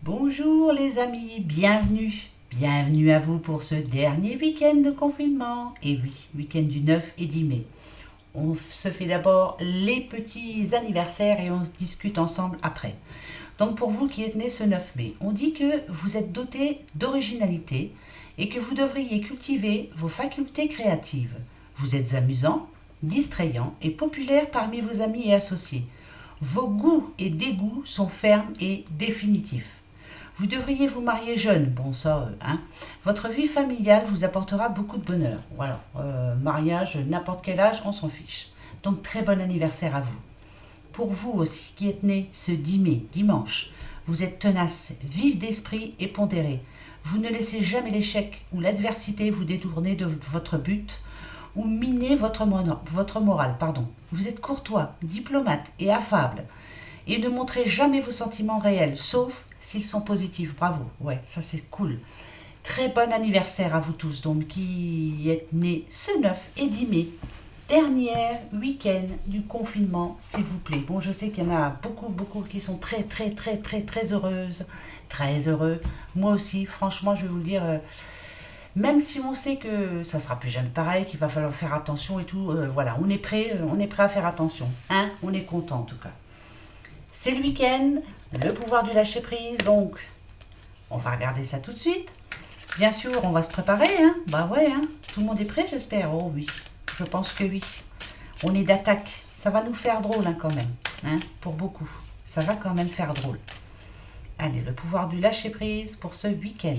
Bonjour les amis, bienvenue à vous pour ce dernier week-end de confinement. Et oui, week-end du 9 et 10 mai. On se fait d'abord les petits anniversaires et on se discute ensemble après. Donc pour vous qui êtes nés ce 9 mai, on dit que vous êtes doté d'originalité et que vous devriez cultiver vos facultés créatives. Vous êtes amusant, distrayant et populaire parmi vos amis et associés. Vos goûts et dégoûts sont fermes et définitifs. Vous devriez vous marier jeune, bon ça, hein. Votre vie familiale vous apportera beaucoup de bonheur. Voilà, mariage, n'importe quel âge, on s'en fiche. Donc très bon anniversaire à vous. Pour vous aussi, qui êtes né ce 10 mai, dimanche, vous êtes tenace, vif d'esprit et pondéré. Vous ne laissez jamais l'échec ou l'adversité vous détourner de votre but ou miner votre morale. Vous êtes courtois, diplomate et affable. Et ne montrez jamais vos sentiments réels, sauf s'ils sont positifs. Bravo, ouais, ça c'est cool. Très bon anniversaire à vous tous, donc, qui êtes nés ce 9 et 10 mai. Dernier week-end du confinement, s'il vous plaît. Bon, je sais qu'il y en a beaucoup qui sont très heureuses, très heureux. Moi aussi, franchement, je vais vous le dire, même si on sait que ça sera plus jamais pareil, qu'il va falloir faire attention et tout, voilà, on est prêt à faire attention. Hein, on est content en tout cas. C'est le week-end, le pouvoir du lâcher-prise, donc on va regarder ça tout de suite. Bien sûr, on va se préparer, hein. Bah ouais, hein. Tout le monde est prêt, j'espère. Oh oui, je pense que oui. On est d'attaque. Ça va nous faire drôle, hein, quand même. Hein, pour beaucoup. Ça va quand même faire drôle. Allez, le pouvoir du lâcher-prise pour ce week-end.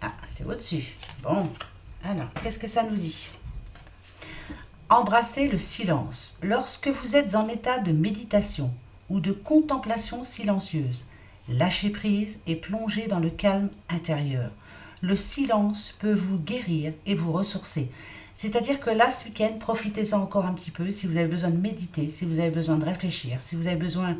Ah, c'est au-dessus. Bon, alors, qu'est-ce que ça nous dit ? Embrassez le silence. Lorsque vous êtes en état de méditation ou de contemplation silencieuse, lâchez prise et plongez dans le calme intérieur. Le silence peut vous guérir et vous ressourcer. C'est-à-dire que là, ce week-end, profitez-en encore un petit peu si vous avez besoin de méditer, si vous avez besoin de réfléchir, si vous avez besoin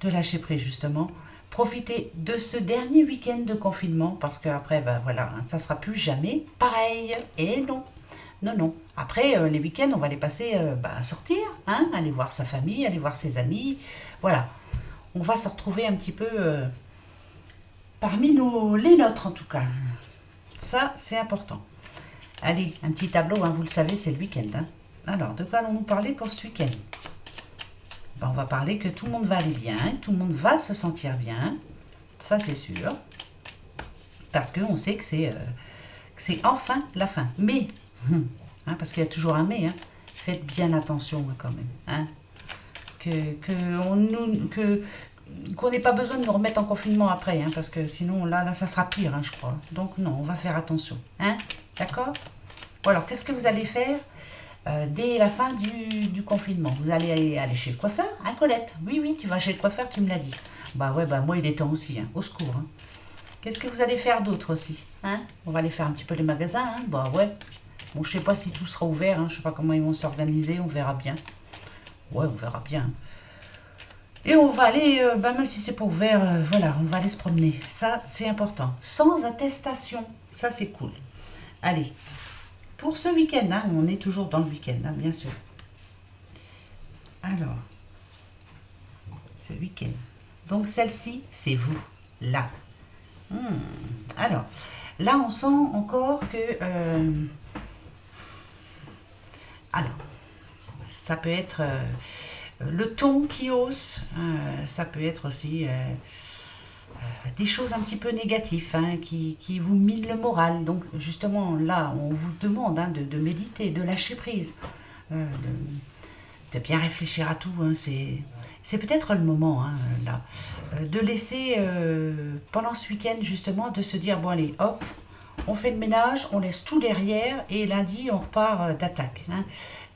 de lâcher prise justement. Profitez de ce dernier week-end de confinement parce qu'après, ben voilà, hein, ça sera plus jamais pareil. Et non. Non. Après, les week-ends, on va les passer à sortir, hein, aller voir sa famille, aller voir ses amis. Voilà. On va se retrouver un petit peu parmi les nôtres, en tout cas. Ça, c'est important. Allez, un petit tableau, hein, vous le savez, c'est le week-end. Hein. Alors, de quoi allons-nous parler pour ce week-end ? Ben, on va parler que tout le monde va aller bien, tout le monde va se sentir bien. Ça, c'est sûr. Parce qu'on sait que c'est enfin la fin. Mais... Hein, parce qu'il y a toujours un mais, hein. Faites bien attention quand même. Hein. Qu'on n'ait pas besoin de nous remettre en confinement après, hein, parce que sinon là ça sera pire, hein, je crois. Donc non, on va faire attention. Hein. D'accord ? Bon, alors qu'est-ce que vous allez faire dès la fin du confinement ? Vous allez aller chez le coiffeur, hein, Colette ? Oui, tu vas chez le coiffeur, tu me l'as dit. Bah ouais, bah moi il est temps aussi, hein, au secours. Hein. Qu'est-ce que vous allez faire d'autre aussi, hein ? On va aller faire un petit peu les magasins, hein. Bah ouais. Bon, je sais pas si tout sera ouvert, hein. Je sais pas comment ils vont s'organiser, on verra bien. Ouais, on verra bien. Et on va aller, même si c'est pas ouvert, voilà, on va aller se promener. Ça, c'est important. Sans attestation, ça c'est cool. Allez, pour ce week-end, hein, on est toujours dans le week-end, hein, bien sûr. Alors, ce week-end. Donc celle-ci, c'est vous, là. Alors, là on sent encore que... alors, ça peut être le ton qui hausse, ça peut être aussi des choses un petit peu négatives, hein, qui vous minent le moral. Donc justement, là, on vous demande, hein, de méditer, de lâcher prise, de bien réfléchir à tout. Hein, c'est peut-être le moment, hein, là, de laisser, pendant ce week-end, justement, de se dire, bon allez, hop, on fait le ménage, on laisse tout derrière et lundi, on repart d'attaque. Hein.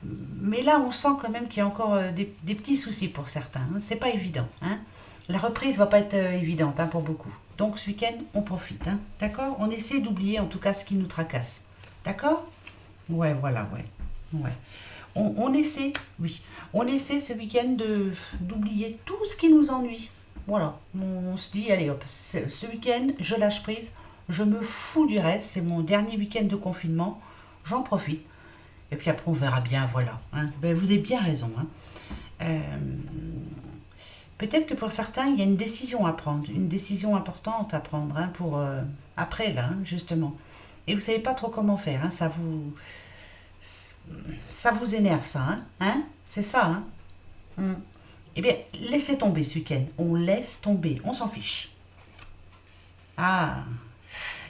Mais là, on sent quand même qu'il y a encore des petits soucis pour certains. Hein. C'est pas évident. Hein. La reprise va pas être évidente, hein, pour beaucoup. Donc ce week-end, on profite. Hein. D'accord ? On essaie d'oublier en tout cas ce qui nous tracasse. D'accord ? Ouais, voilà, ouais. On essaie, oui. On essaie ce week-end d'oublier tout ce qui nous ennuie. Voilà. On se dit, allez hop, ce week-end, je lâche prise. Je me fous du reste. C'est mon dernier week-end de confinement. J'en profite. Et puis après, on verra bien, voilà. Hein. Ben, vous avez bien raison. Hein. Peut-être que pour certains, il y a une décision à prendre, une décision importante à prendre hein, pour après, là, hein, justement. Et vous savez pas trop comment faire, hein, ça vous énerve, ça, hein, c'est ça, hein. Hmm. Eh bien, laissez tomber ce week-end. On laisse tomber, on s'en fiche. Ah,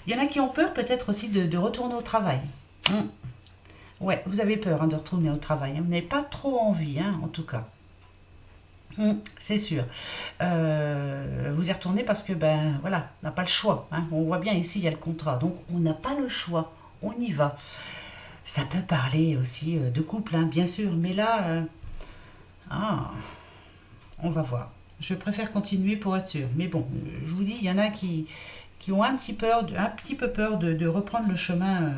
il y en a qui ont peur peut-être aussi de retourner au travail. Hmm. Ouais, vous avez peur hein, de retourner au travail. Hein. Vous n'avez pas trop envie, hein, en tout cas. C'est sûr. Vous y retournez parce que, ben voilà, on n'a pas le choix. Hein. On voit bien ici, il y a le contrat. Donc, on n'a pas le choix. On y va. Ça peut parler aussi de couple, hein, bien sûr. Mais là, ah, on va voir. Je préfère continuer pour être sûr. Mais bon, je vous dis, il y en a qui ont un petit peu peur de reprendre le chemin.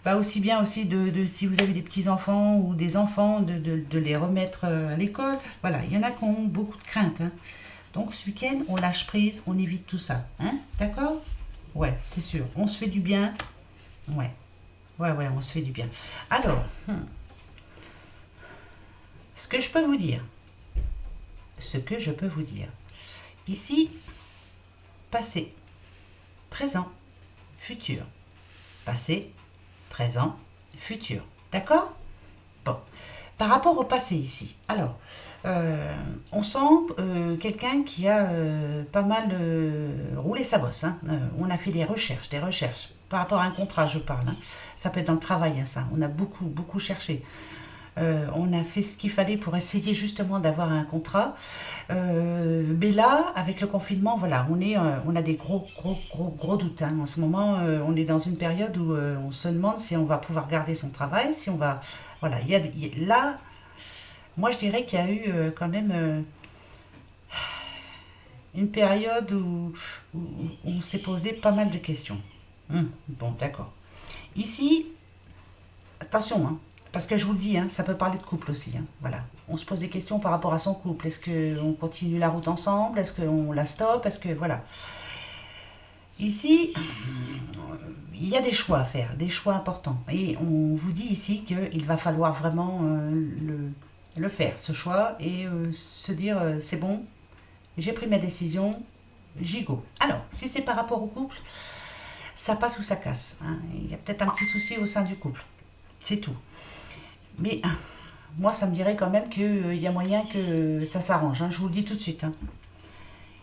Bah aussi bien aussi si vous avez des petits-enfants ou des enfants, de les remettre à l'école. Voilà, il y en a qui ont beaucoup de craintes. Hein. Donc ce week-end, on lâche prise, on évite tout ça. Hein. D'accord? Ouais, c'est sûr. On se fait du bien. Ouais, ouais, on se fait du bien. Alors, ce que je peux vous dire, ce que je peux vous dire. Ici, passé, présent, futur. Passé, présent, futur. D'accord? Bon. Par rapport au passé ici. Alors, on sent quelqu'un qui a pas mal roulé sa bosse. Hein. On a fait des recherches, Par rapport à un contrat, je parle. Hein. Ça peut être dans le travail, hein, ça. On a beaucoup cherché. On a fait ce qu'il fallait pour essayer justement d'avoir un contrat. Mais là, avec le confinement, voilà, on a des gros doutes. Hein. En ce moment, on est dans une période où on se demande si on va pouvoir garder son travail, si on va... Voilà, là, moi je dirais qu'il y a eu quand même une période où on s'est posé pas mal de questions. Bon, d'accord. Ici, attention, hein, parce que je vous le dis, hein, ça peut parler de couple aussi. Hein, voilà. On se pose des questions par rapport à son couple. Est-ce qu'on continue la route ensemble? Est-ce qu'on la stoppe? Est-ce que. Voilà. Ici, il y a des choix à faire, des choix importants. Et on vous dit ici qu'il va falloir vraiment le faire, ce choix, et se dire c'est bon, j'ai pris ma décision, j'y go. Alors, si c'est par rapport au couple, ça passe ou ça casse. Hein. Il y a peut-être un petit souci au sein du couple. C'est tout. Mais moi, ça me dirait quand même qu'il y a moyen que ça s'arrange. Hein. Je vous le dis tout de suite. Hein.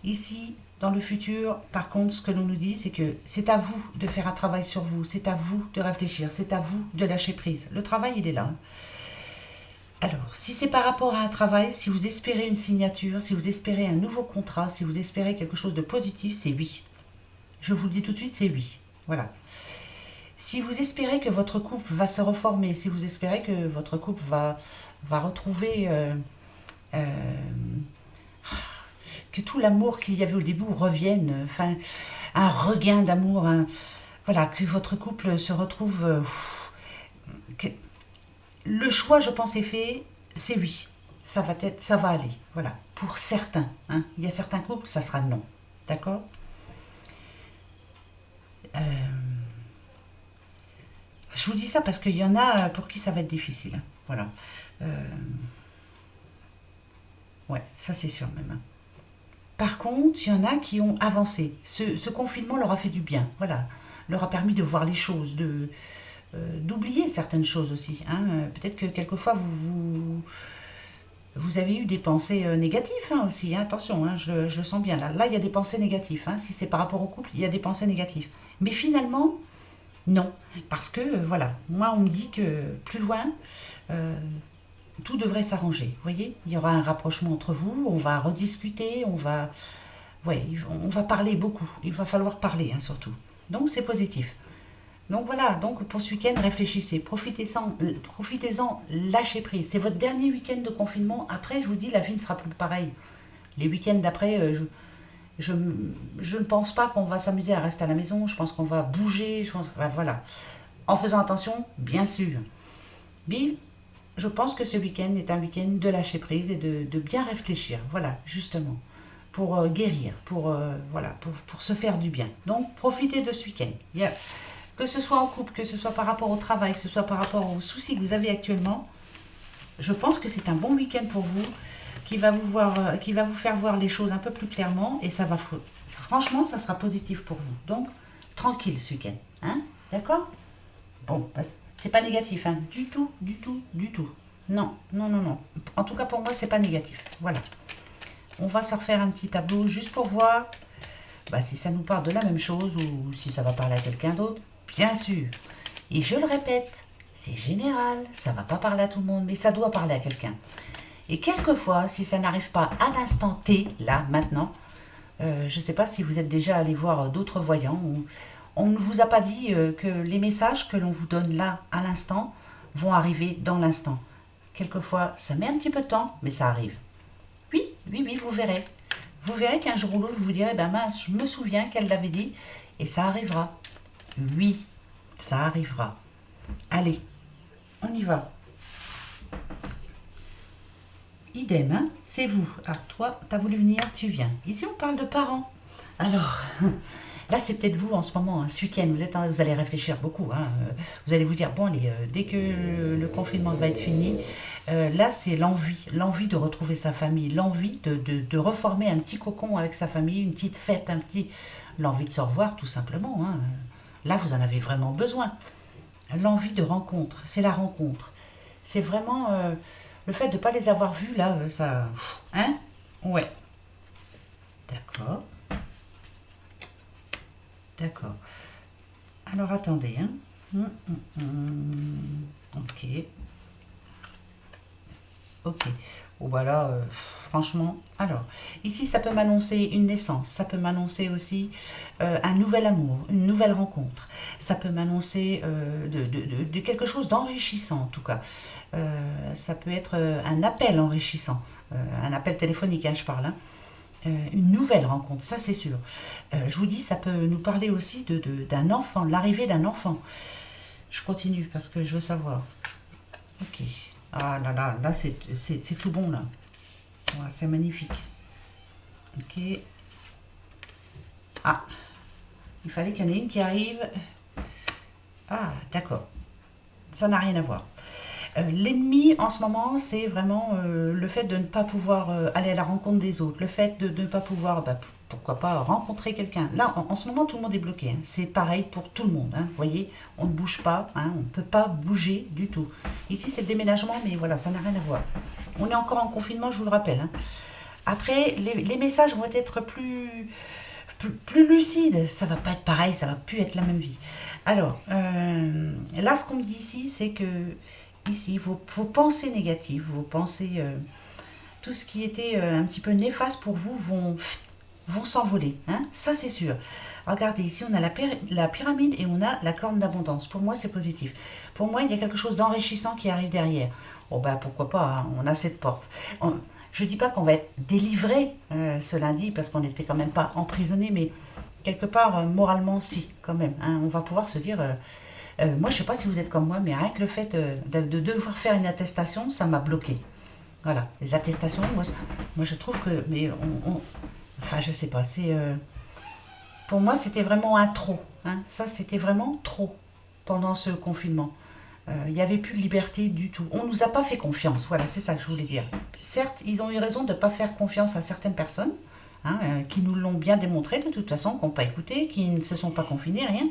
Ici, dans le futur, par contre, ce que l'on nous dit, c'est que c'est à vous de faire un travail sur vous. C'est à vous de réfléchir. C'est à vous de lâcher prise. Le travail, il est là. Hein. Alors, si c'est par rapport à un travail, si vous espérez une signature, si vous espérez un nouveau contrat, si vous espérez quelque chose de positif, c'est oui. Je vous le dis tout de suite, c'est oui. Voilà. Si vous espérez que votre couple va se reformer, si vous espérez que votre couple va retrouver... que tout l'amour qu'il y avait au début revienne, enfin, un regain d'amour, voilà, que votre couple se retrouve... que, le choix, je pense, est fait, c'est oui. Ça va aller, voilà. Pour certains, hein. Il y a certains couples, ça sera non. D'accord? Je vous dis ça parce qu'il y en a pour qui ça va être difficile. Hein. Voilà. Ouais, ça c'est sûr même. Hein. Par contre, il y en a qui ont avancé. Ce confinement leur a fait du bien. Voilà. Leur a permis de voir les choses, d'oublier certaines choses aussi. Hein. Peut-être que quelquefois vous avez eu des pensées négatives hein, aussi. Hein. Attention, hein, je le sens bien. Là, il y a des pensées négatives. Hein. Si c'est par rapport au couple, il y a des pensées négatives. Mais finalement, non. Parce que, voilà, moi, on me dit que plus loin, tout devrait s'arranger. Vous voyez, il y aura un rapprochement entre vous, on va rediscuter, on va parler beaucoup. Il va falloir parler, hein, surtout. Donc, c'est positif. Donc voilà, donc pour ce week-end, réfléchissez, profitez-en, lâchez prise. C'est votre dernier week-end de confinement. Après, je vous dis, la vie ne sera plus pareille. Les week-ends d'après, je ne pense pas qu'on va s'amuser à rester à la maison. Je pense qu'on va bouger. Voilà. En faisant attention, bien sûr. Mais je pense que ce week-end est un week-end de lâcher prise et de bien réfléchir. Voilà, justement. Pour guérir, pour se faire du bien. Donc, profitez de ce week-end. Que ce soit en couple, que ce soit par rapport au travail, que ce soit par rapport aux soucis que vous avez actuellement, je pense que c'est un bon week-end pour vous. qui va vous faire voir les choses un peu plus clairement et ça va, franchement, ça sera positif pour vous. Donc, tranquille ce week-end, hein, d'accord? Bon, bah, c'est pas négatif, hein, du tout, du tout, du tout. Non, non, non, non. En tout cas, pour moi, c'est pas négatif. Voilà. On va se refaire un petit tableau juste pour voir bah, si ça nous parle de la même chose ou si ça va parler à quelqu'un d'autre. Bien sûr. Et je le répète, c'est général, ça va pas parler à tout le monde, mais ça doit parler à quelqu'un. Et quelquefois, si ça n'arrive pas à l'instant T, là, maintenant, je ne sais pas si vous êtes déjà allé voir d'autres voyants, on ne vous a pas dit que les messages que l'on vous donne là, à l'instant, vont arriver dans l'instant. Quelquefois, ça met un petit peu de temps, mais ça arrive. Oui, oui, oui, vous verrez. Vous verrez qu'un jour ou l'autre, vous vous direz, ben mince, je me souviens qu'elle l'avait dit, et ça arrivera. Oui, ça arrivera. Allez, on y va. Idem, hein, c'est vous. Ah, toi, t'as voulu venir, tu viens. Ici, on parle de parents. Alors, là, c'est peut-être vous en ce moment, hein, ce week-end, vous allez réfléchir beaucoup. Hein, vous allez vous dire, bon, allez, dès que le confinement va être fini, là, c'est l'envie de retrouver sa famille, l'envie de reformer un petit cocon avec sa famille, une petite fête, l'envie de se revoir, tout simplement. Hein. Là, vous en avez vraiment besoin. L'envie de rencontre, c'est la rencontre. C'est vraiment le fait de ne pas les avoir vus, là, ça... Hein? Ouais. D'accord. D'accord. Alors, attendez, hein. Ok. Ok. Oh, bah là, franchement... Alors, ici, ça peut m'annoncer une naissance. Ça peut m'annoncer aussi un nouvel amour, une nouvelle rencontre. Ça peut m'annoncer de quelque chose d'enrichissant, en tout cas. Ça peut être un appel enrichissant. Un appel téléphonique, hein, je parle. Hein. Une nouvelle rencontre, ça c'est sûr. Je vous dis, ça peut nous parler aussi d'un enfant, l'arrivée d'un enfant. Je continue parce que je veux savoir. Ok. Ah là là, là c'est tout bon là. Ouais, c'est magnifique. Ok. Ah, il fallait qu'il y en ait une qui arrive. Ah, d'accord. Ça n'a rien à voir. L'ennemi en ce moment, c'est vraiment le fait de ne pas pouvoir aller à la rencontre des autres, le fait de ne pas pouvoir, bah, pourquoi pas, rencontrer quelqu'un. Là, en ce moment, tout le monde est bloqué. Hein. C'est pareil pour tout le monde. Hein. Vous voyez, on ne bouge pas, hein. On ne peut pas bouger du tout. Ici, c'est le déménagement, mais voilà, ça n'a rien à voir. On est encore en confinement, je vous le rappelle. Hein. Après, les messages vont être plus lucides. Ça va pas être pareil, ça va plus être la même vie. Alors, là, ce qu'on me dit ici, c'est que ici, vos pensées négatives, vos pensées, tout ce qui était un petit peu néfaste pour vous vont s'envoler. Hein, ça, c'est sûr. Regardez, ici, on a la pyramide et on a la corne d'abondance. Pour moi, c'est positif. Pour moi, il y a quelque chose d'enrichissant qui arrive derrière. Oh, ben, pourquoi pas, hein, on a cette porte. Je ne dis pas qu'on va être délivré ce lundi, parce qu'on n'était quand même pas emprisonné, mais quelque part, moralement, si, quand même. Hein, on va pouvoir se dire... moi, je ne sais pas si vous êtes comme moi, mais rien que le fait de devoir faire une attestation, ça m'a bloqué. Voilà, les attestations, moi je trouve que... Mais enfin, je sais pas, c'est... pour moi, c'était vraiment un trop. Hein, ça, c'était vraiment trop pendant ce confinement. Il n'y avait plus de liberté du tout. On ne nous a pas fait confiance, voilà, c'est ça que je voulais dire. Certes, ils ont eu raison de ne pas faire confiance à certaines personnes, hein, qui nous l'ont bien démontré de toute façon, qui n'ont pas écouté, qui ne se sont pas confinés, rien.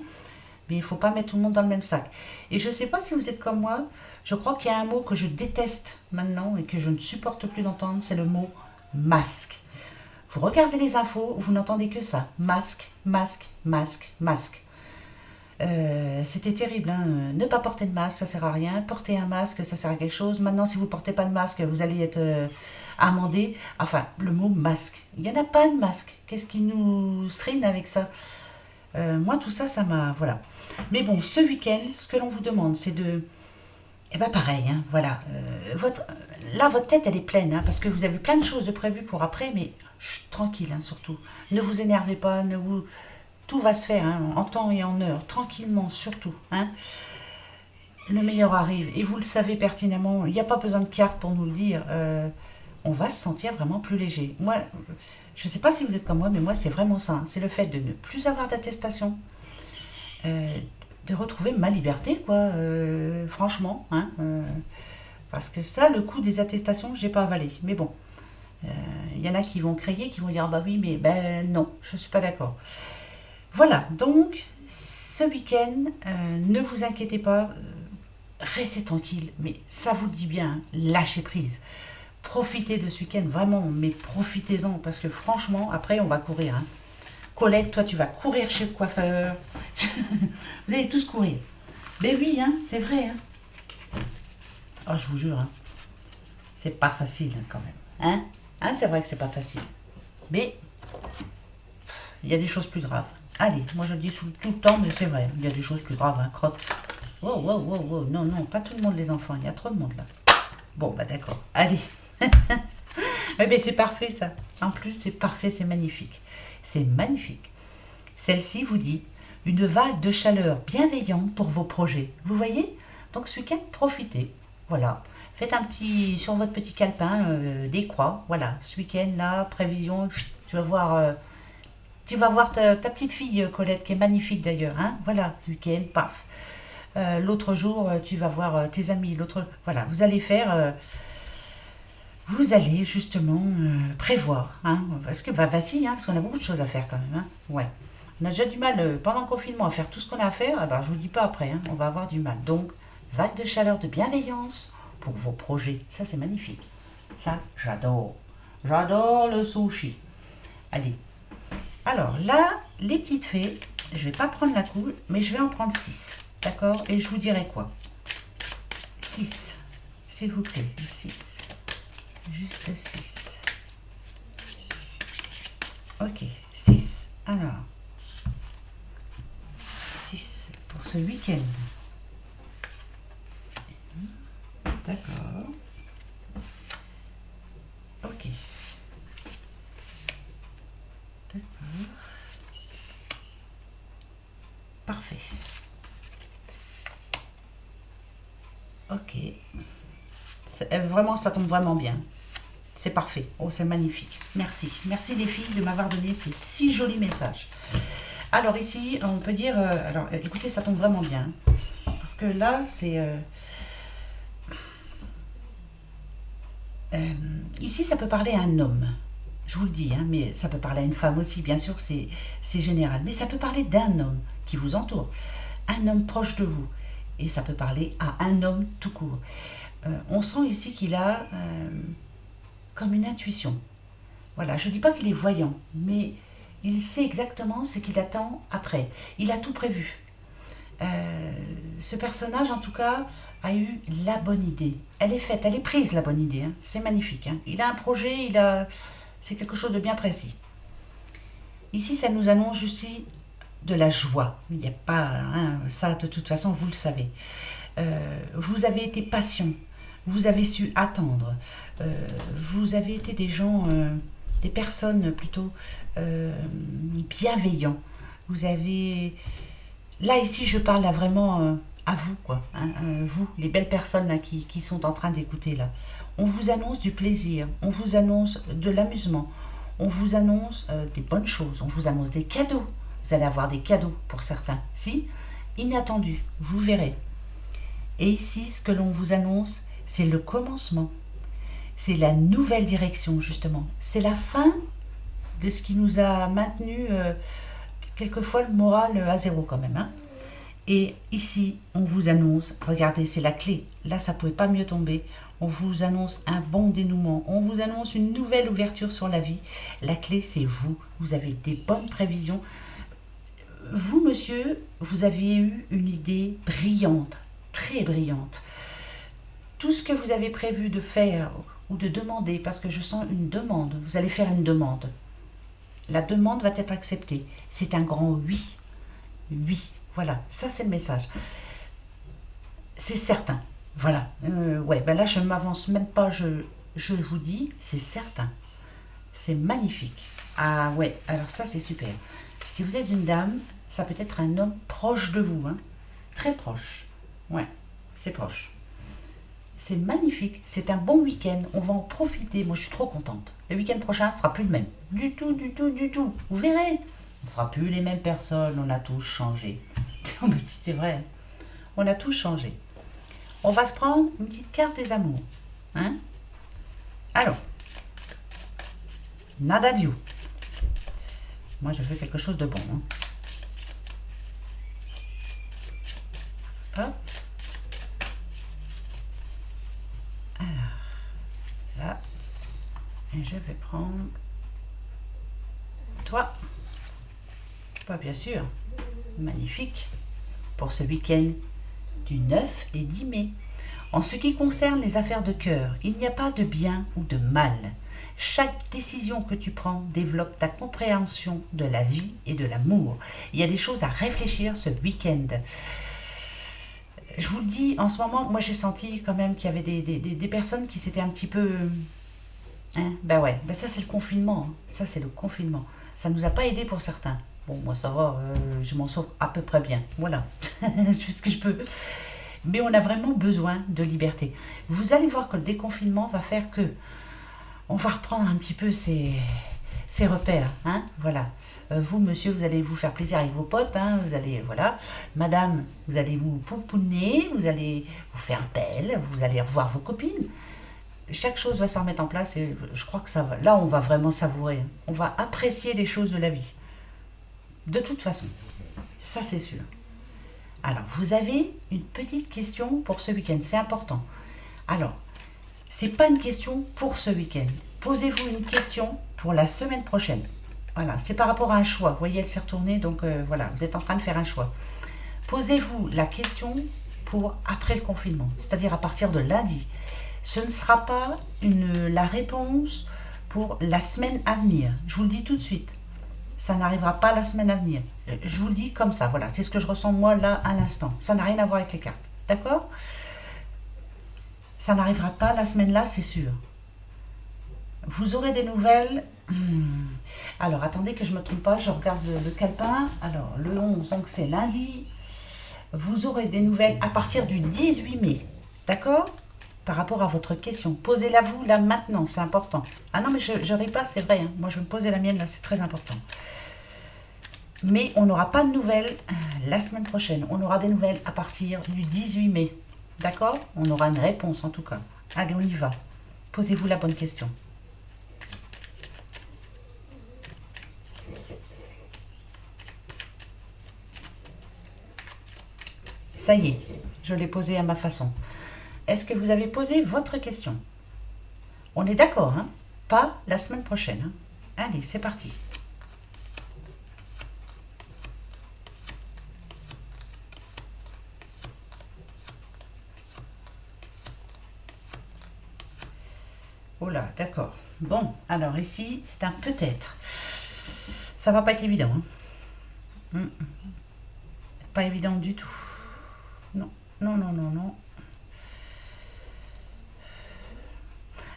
Mais il ne faut pas mettre tout le monde dans le même sac. Et je ne sais pas si vous êtes comme moi, je crois qu'il y a un mot que je déteste maintenant et que je ne supporte plus d'entendre, c'est le mot masque. Vous regardez les infos, vous n'entendez que ça. Masque, masque, masque, masque. C'était terrible, hein. Ne pas porter de masque, ça sert à rien. Porter un masque, ça sert à quelque chose. Maintenant, si vous ne portez pas de masque, vous allez être amendé. Enfin, le mot masque. Il n'y en a pas de masque. Qu'est-ce qui nous srine avec ça? Moi, tout ça, ça m'a... Voilà. Mais bon, ce week-end, ce que l'on vous demande, c'est de... Eh bien, pareil, hein, voilà. Là, votre tête, elle est pleine, hein, parce que vous avez plein de choses de prévues pour après, mais tranquille, hein, surtout. Ne vous énervez pas, tout va se faire, hein, en temps et en heure, tranquillement, surtout. Hein. Le meilleur arrive, et vous le savez pertinemment, il n'y a pas besoin de carte pour nous le dire. On va se sentir vraiment plus léger. Moi, je ne sais pas si vous êtes comme moi, mais moi, c'est vraiment ça. Hein. C'est le fait de ne plus avoir d'attestation, de retrouver ma liberté, quoi, franchement. Hein, parce que ça, le coup des attestations, je n'ai pas avalé. Mais bon, Il y en a qui vont crier, qui vont dire, ah bah oui, mais ben non, je ne suis pas d'accord. Voilà, donc ce week-end, ne vous inquiétez pas, restez tranquille, mais ça vous le dit bien, hein, lâchez prise. Profitez de ce week-end, vraiment, mais profitez-en, parce que franchement, après, on va courir. Hein. Colette, toi, tu vas courir chez le coiffeur. Vous allez tous courir. Mais oui, hein, c'est vrai. Hein. Oh, je vous jure, hein, c'est pas facile hein, quand même. Hein, hein, c'est vrai que c'est pas facile. Mais il y a des choses plus graves. Allez, moi je le dis tout le temps, mais c'est vrai, il y a des choses plus graves, hein, crotte. Wow, wow, wow, wow, non, non, pas tout le monde les enfants, il y a trop de monde là. Bon, bah d'accord, allez. Eh bien, c'est parfait ça. En plus, c'est parfait, c'est magnifique. C'est magnifique. Celle-ci vous dit une vague de chaleur bienveillante pour vos projets. Vous voyez? Donc ce week-end, profitez. Voilà. Faites un petit, sur votre petit calepin, des croix. Voilà. Ce week-end, là, prévision, tu vas voir ta petite fille, Colette, qui est magnifique d'ailleurs. Hein, voilà, ce week-end, paf. L'autre jour, tu vas voir tes amis. Voilà, vous allez faire... vous allez justement prévoir, hein, parce que bah vas-y, hein, parce qu'on a beaucoup de choses à faire quand même, hein, ouais. On a déjà du mal pendant le confinement à faire tout ce qu'on a à faire, alors je vous dis pas après, hein, on va avoir du mal. Donc, vague de chaleur, de bienveillance pour vos projets, ça c'est magnifique. Ça, j'adore. J'adore le sushi. Allez. Alors là, les petites fées, je vais pas prendre la coule, mais je vais en prendre 6, d'accord? Et je vous dirai quoi? 6, s'il vous plaît, 6. Juste 6. Ok, 6. Alors, 6 pour ce week-end. D'accord. Ok. D'accord. Parfait. Ok. Vraiment, ça tombe vraiment bien. C'est parfait. Oh, c'est magnifique. Merci. Merci les filles de m'avoir donné ces 6 jolis messages. Alors ici, on peut dire... alors, écoutez, ça tombe vraiment bien. Parce que là, c'est... ici, ça peut parler à un homme. Je vous le dis, hein, mais ça peut parler à une femme aussi. Bien sûr, c'est général. Mais ça peut parler d'un homme qui vous entoure. Un homme proche de vous. Et ça peut parler à un homme tout court. On sent ici qu'il a... comme une intuition. Voilà, je ne dis pas qu'il est voyant, mais il sait exactement ce qu'il attend après. Il a tout prévu. Ce personnage, en tout cas, a eu la bonne idée. Elle est faite, elle est prise, la bonne idée. Hein. C'est magnifique. Hein. Il a un projet, c'est quelque chose de bien précis. Ici, ça nous annonce juste de la joie. Il n'y a pas... Hein, ça, de toute façon, vous le savez. Vous avez été patient. Vous avez su attendre. Vous avez été des gens, des personnes plutôt bienveillants. Vous avez... Là, ici, je parle là, vraiment à vous, quoi. Hein, vous, les belles personnes là, qui sont en train d'écouter là. On vous annonce du plaisir, on vous annonce de l'amusement, on vous annonce des bonnes choses, on vous annonce des cadeaux. Vous allez avoir des cadeaux pour certains. Si, inattendus, vous verrez. Et ici, ce que l'on vous annonce, c'est le commencement. C'est la nouvelle direction, justement. C'est la fin de ce qui nous a maintenu quelquefois le moral à zéro quand même. Hein. Et ici, on vous annonce, regardez, c'est la clé. Là, ça ne pouvait pas mieux tomber. On vous annonce un bon dénouement. On vous annonce une nouvelle ouverture sur la vie. La clé, c'est vous. Vous avez des bonnes prévisions. Vous, monsieur, vous aviez eu une idée brillante, très brillante. Tout ce que vous avez prévu de faire ou de demander, parce que je sens une demande, vous allez faire une demande. La demande va être acceptée. C'est un grand oui. Oui, voilà, ça c'est le message. C'est certain, voilà. Ouais, ben là je ne m'avance même pas, je vous dis, c'est certain. C'est magnifique. Ah ouais, alors ça c'est super. Si vous êtes une dame, ça peut être un homme proche de vous, hein. Très proche. Ouais, c'est proche. C'est magnifique, c'est un bon week-end, on va en profiter, moi je suis trop contente. Le week-end prochain, ce sera plus le même. Du tout, du tout, du tout. Vous verrez, on ne sera plus les mêmes personnes, on a tous changé. Mais c'est vrai, on a tous changé. On va se prendre une petite carte des amours. Hein? Alors, Nada du. Moi, je veux quelque chose de bon. Hein. Hop. Alors, là. Et je vais prendre toi. Pas bien sûr. Magnifique. Pour ce week-end du 9 et 10 mai. En ce qui concerne les affaires de cœur, il n'y a pas de bien ou de mal. Chaque décision que tu prends développe ta compréhension de la vie et de l'amour. Il y a des choses à réfléchir ce week-end. Je vous le dis, en ce moment, moi j'ai senti quand même qu'il y avait des personnes qui s'étaient un petit peu... Hein, ben ouais, ben ça c'est le confinement. Hein. Ça c'est le confinement. Ça ne nous a pas aidé pour certains. Bon, moi ça va, je m'en sors à peu près bien. Voilà, je fais ce que je peux. Mais on a vraiment besoin de liberté. Vous allez voir que le déconfinement va faire que on va reprendre un petit peu ses repères. Hein, voilà. Vous, monsieur, vous allez vous faire plaisir avec vos potes. Hein, vous allez, voilà. Madame, vous allez vous pouponner, vous allez vous faire belle, vous allez revoir vos copines. Chaque chose va se remettre en place et je crois que ça va. Là, on va vraiment savourer. On va apprécier les choses de la vie. De toute façon. Ça, c'est sûr. Alors, vous avez une petite question pour ce week-end. C'est important. Alors, c'est pas une question pour ce week-end. Posez-vous une question pour la semaine prochaine. Voilà, c'est par rapport à un choix. Vous voyez, elle s'est retournée, donc voilà, vous êtes en train de faire un choix. Posez-vous la question pour après le confinement, c'est-à-dire à partir de lundi. Ce ne sera pas la réponse pour la semaine à venir. Je vous le dis tout de suite. Ça n'arrivera pas la semaine à venir. Je vous le dis comme ça, voilà. C'est ce que je ressens moi là à l'instant. Ça n'a rien à voir avec les cartes. D'accord ? Ça n'arrivera pas la semaine là, c'est sûr. Vous aurez des nouvelles. Alors, attendez que je ne me trompe pas. Je regarde le calepin. Alors, le 11, donc c'est lundi. Vous aurez des nouvelles à partir du 18 mai. D'accord ? Par rapport à votre question. Posez-la vous là maintenant, c'est important. Ah non, mais je ris pas, c'est vrai. Hein. Moi, je vais me poser la mienne là, c'est très important. Mais on n'aura pas de nouvelles la semaine prochaine. On aura des nouvelles à partir du 18 mai. D'accord ? On aura une réponse en tout cas. Allez, on y va. Posez-vous la bonne question. Ça y est, je l'ai posée à ma façon. Est-ce que vous avez posé votre question ? On est d'accord, hein ? Pas la semaine prochaine. Hein ? Allez, c'est parti. Oh là, d'accord. Bon, alors ici, c'est un peut-être. Ça va pas être évident. Hein ? Pas évident du tout. Non, non, non, non, non.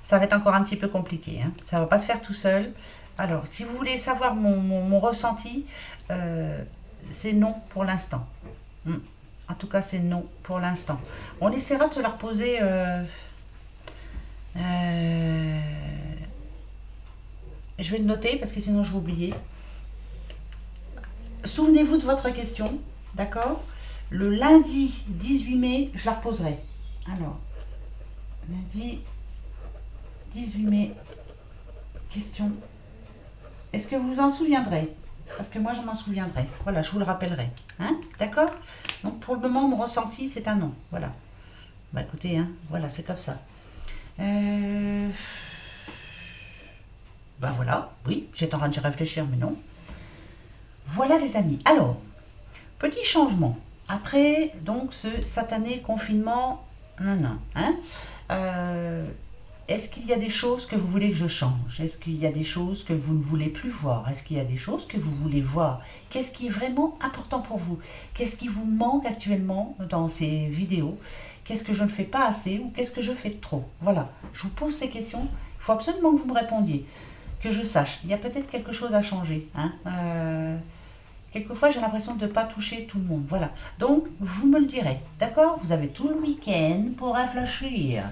Ça va être encore un petit peu compliqué. Hein. Ça ne va pas se faire tout seul. Alors, si vous voulez savoir mon ressenti, c'est non pour l'instant. En tout cas, c'est non pour l'instant. On essaiera de se la reposer. Je vais le noter parce que sinon je vais oublier. Souvenez-vous de votre question, d'accord ? Le lundi 18 mai, je la reposerai. Alors, lundi 18 mai, question. Est-ce que vous vous en souviendrez ? Parce que moi, je m'en souviendrai. Voilà, je vous le rappellerai. Hein ? D'accord ? Donc, pour le moment, mon ressenti, c'est un non. Voilà. Bah, écoutez, hein, voilà, c'est comme ça. Bah, voilà. Oui, j'étais en train de réfléchir, mais non. Voilà, les amis. Alors, petit changement. Après, donc, ce satané confinement, non, hein ? Est-ce qu'il y a des choses que vous voulez que je change ? Est-ce qu'il y a des choses que vous ne voulez plus voir ? Est-ce qu'il y a des choses que vous voulez voir ? Qu'est-ce qui est vraiment important pour vous ? Qu'est-ce qui vous manque actuellement dans ces vidéos ? Qu'est-ce que je ne fais pas assez ou qu'est-ce que je fais de trop ? Voilà, je vous pose ces questions. Il faut absolument que vous me répondiez, que je sache. Il y a peut-être quelque chose à changer. Hein ? Quelquefois, j'ai l'impression de ne pas toucher tout le monde. Voilà, donc vous me le direz. D'accord ? Vous avez tout le week-end pour réfléchir.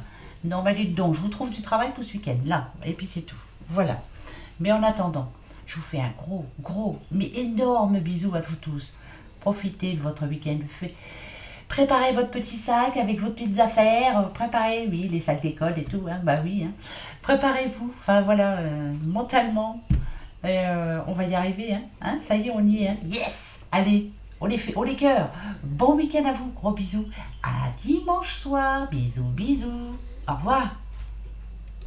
Non, mais dites donc, je vous trouve du travail pour ce week-end, là, et puis c'est tout. Voilà. Mais en attendant, je vous fais un gros, mais énorme bisou à vous tous. Profitez de votre week-end. Préparez votre petit sac avec vos petites affaires. Préparez, oui, les sacs d'école et tout. Hein, bah oui. Hein. Préparez-vous. Enfin voilà, mentalement. On va y arriver. Hein. Hein, ça y est, on y est. Hein. Yes. Allez, on les fait, on les cœurs. Bon week-end à vous. Gros bisous. À dimanche soir. Bisous, bisous. Au revoir.